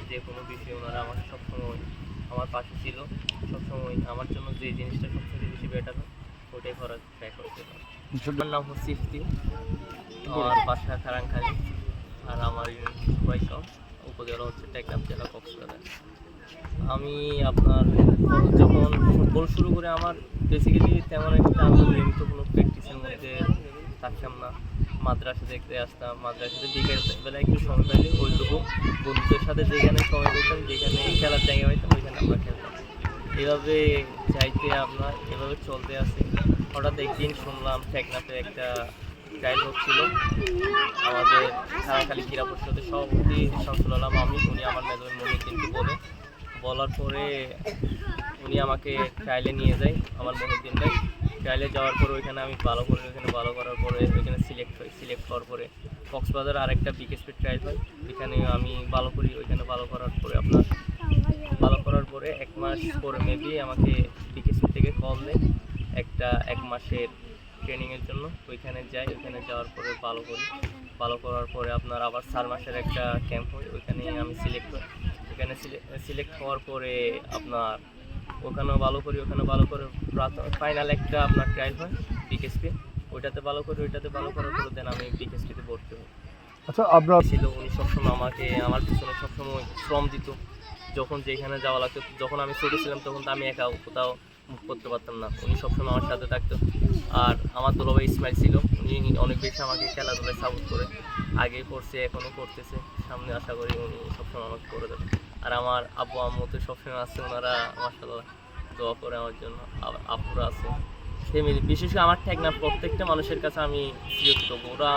যে কোনো বিষয়ে ওনারা আমাকে সবসময় আমার পাশে ছিল। সবসময় আমার জন্য যে জিনিসটা সবথেকে বেশি বেটার হয় ওটাই করার ট্রাই করছিল। আমার নাম হচ্ছে ইফতি, আমার বাসা কারাংখালী, আর আমার সবাইকে উপজেলা হচ্ছে টেকনাফ, জেলা কক্সবাজার। আমি আপনার যখন ফুটবল শুরু করে আমার বেসিক্যালি তেমন একটা আমি নিয়মিত কোনো প্র্যাকটিসের মধ্যে থাকতাম না। মাদ্রাসা দেখতে আসতাম, মাদ্রাসাতে বিকেল বেলা একটু সময় পাইলে ওইটুকু বন্ধুদের সাথে যেখানে সময় পেতাম, যেখানে খেলার জায়গা পাইতাম ওইখানে আমরা খেলতাম। এভাবে চাইতে আপনার এভাবে চলতে আসে। হঠাৎ একদিন শুনলাম টেকনাফে একটা ট্রায়াল হচ্ছিল। আমাদের কারাখালী ক্রীড়া পরিষদের সভাপতি শামসুল আলম আমি, উনি আমার মেজর মহিউদ্দিনকে বলার পরে উনি আমাকে ট্রায়ালে নিয়ে যায়। আমার মহিউদ্দিন ভাই ট্রায়ালে যাওয়ার পরে ওইখানে আমি ভালো করি, ওইখানে ভালো করার পরে ওইখানে সিলেক্ট হওয়ার পরে কক্সবাজার আরেকটা বিকেএসপি ট্রায়াল হয়, এখানে আমি ভালো করি। ওইখানে ভালো করার পরে আপনার ভালো করার পরে 1 মাস পরে মেবি আমাকে বিকেএসপি থেকে কল দেয় এক মাসের ট্রেনিংয়ের জন্য। ওইখানে যাই, ওইখানে যাওয়ার পরে ভালো করি। ভালো করার পরে আপনার আবার 4 মাসের একটা ক্যাম্প হয়, ওইখানে আমি সিলেক্ট হই। ওইখানে সিলেক্ট হওয়ার পরে আপনার ওখানেও ভালো করি, ওখানে ভালো করে ফাইনাল একটা আপনার ট্রায়াল হয় বিকেএসপি, ওইটাতে ভালো করি। ওইটাতে ভালো করার পরে দেন আমি বিকেএসপিতে ভর্তি হই। আচ্ছা, আপনার ছিল উনি সবসময় আমাকে আমার পিছনে সবসময় শ্রম দিত। যখন যেখানে যাওয়া লাগতো, যখন আমি ছোটো ছিলাম তখন তো আমি একা কোথাও মুভ করতে পারতাম না, উনি সবসময় আমার সাথে থাকতো। আর আমার দুলাভাই ইসমাইল ছিল, উনি অনেক বেশি আমাকে খেলাধুলায় সাপোর্ট করে, আগে করছে এখনও করতেছে, সামনে আশা করি উনি সবসময় আমাকে করে দেবে। আর আমার আব্বু আম্মু তো সবসময় আছে, ওনারা মাশাআল্লাহ দোয়া করে আমার জন্য। আপুরা আছে, ফ্যামিলি, বিশেষ করে আমার টেকনাফ প্রত্যেকটা মানুষের কাছে আমি কৃতজ্ঞ। ওরা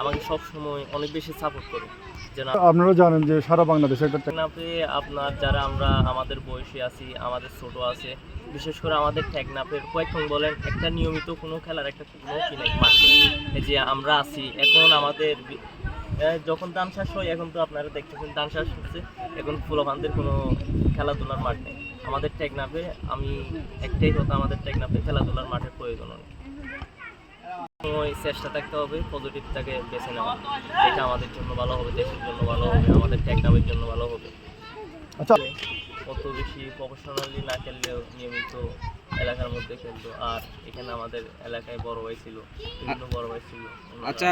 আমাকে সবসময় অনেক বেশি সাপোর্ট করে। যেন আপনারা জানেন যে সারা বাংলাদেশে একটা টেকনাফে আপনার যারা আমরা আমাদের বয়সী আছি, আমাদের ছোট আছে, বিশেষ করে আমাদের টেকনাফের কয়েকজন বলেন একটা নিয়মিত কোনো খেলার একটা কোনো মাঠে যে আমরা আছি এখন আমাদের যখন ধান চাষ হয়, এখন তো আপনারা দেখতেছেন ধান চাষ হচ্ছে, এখন ফুলবান্ধের কোনো খেলাধুলার মাঠ নেই আমাদের টেকনাফে। আমি একটাই কথা, আমাদের টেকনাফে খেলাধুলার মাঠের প্রয়োজন নেই। সময় চেষ্টা থাকতে হবে পজিটিভটাকে বেছে নেওয়া, যেটা আমাদের জন্য ভালো হবে, দেশের জন্য ভালো হবে, আমাদের টেকনাফের জন্য ভালো হবে। আচ্ছা, কত বেশি প্রফেশনালি না খেললেও নিয়মিত এলাকার মধ্যে খেলতো। আর এখানে আমাদের এলাকায় বড় ভাই ছিল, বিভিন্ন বড় ভাই ছিল। আচ্ছা।